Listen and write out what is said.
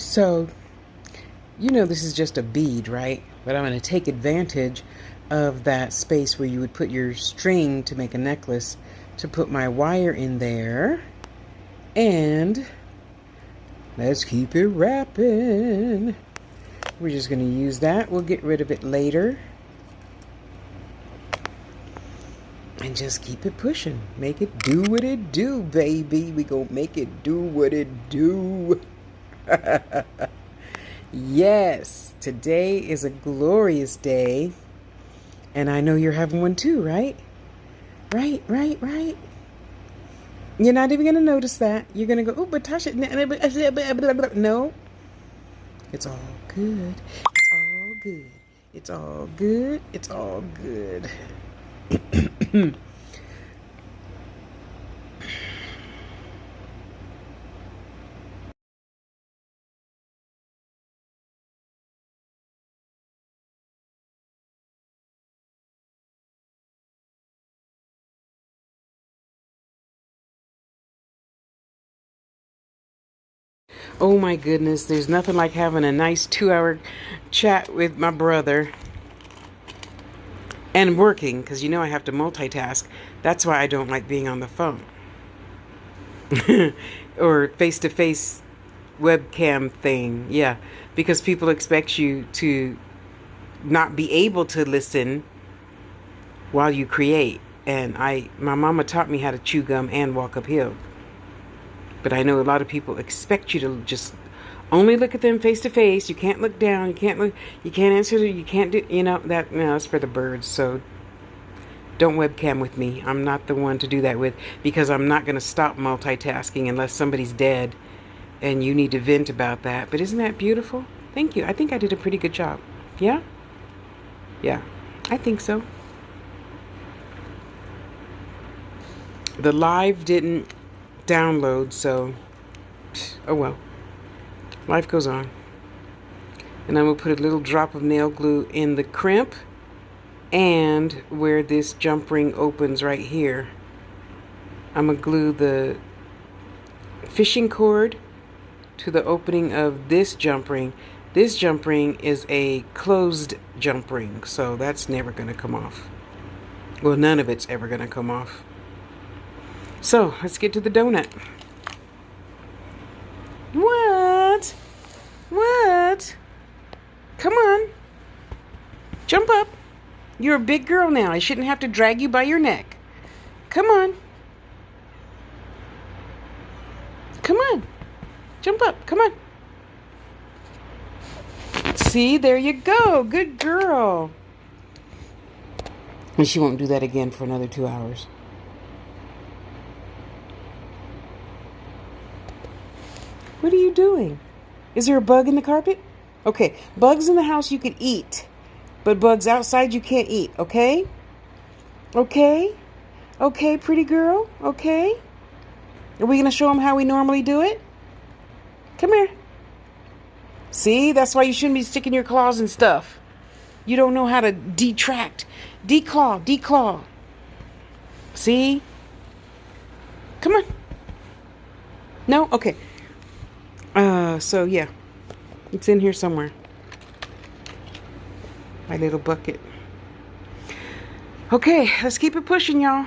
So, you know this is just a bead, right? But I'm going to take advantage of that space where you would put your string to make a necklace to put my wire in there. And let's keep it wrapping. We're just going to use that. We'll get rid of it later. And just keep it pushing. Make it do what it do, baby. We gonna make it do what it do. Yes, today is a glorious day. And I know you're having one too, right? Right. You're not even gonna notice that. You're gonna go, oh, but Tasha, no. It's all good. It's all good. It's all good. It's all good. Oh my goodness, there's nothing like having a nice 2-hour chat with my brother and working, because you know I have to multitask. That's why I don't like being on the phone or face-to-face webcam thing. Yeah, because people expect you to not be able to listen while you create. And my mama taught me how to chew gum and walk uphill. But I know a lot of people expect you to just only look at them face to face. You can't look down. You can't look. You can't answer. You can't do. You know that. No, it's for the birds. So don't webcam with me. I'm not the one to do that with, because I'm not going to stop multitasking unless somebody's dead, and you need to vent about that. But isn't that beautiful? Thank you. I think I did a pretty good job. Yeah. Yeah, I think so. The live didn't download, so oh well, life goes on. And I'm gonna put a little drop of nail glue in the crimp and where this jump ring opens right here. I'm gonna glue the fishing cord to the opening of this jump ring. This jump ring is a closed jump ring, so that's never gonna come off. Well, none of it's ever gonna come off. So, let's get to the donut. What? What? Come on. Jump up. You're a big girl now. I shouldn't have to drag you by your neck. Come on. Come on. Jump up. Come on. See, there you go. Good girl. And she won't do that again for another 2 hours. What are you doing? Is there a bug in the carpet? Okay, bugs in the house you can eat, but bugs outside you can't eat, okay? Okay? Okay, pretty girl? Okay? Are we going to show them how we normally do it? Come here. See, that's why you shouldn't be sticking your claws and stuff. You don't know how to detract. Declaw, declaw. See? Come on. No? Okay. So yeah, it's in here somewhere. My little bucket. Okay, let's keep it pushing, y'all.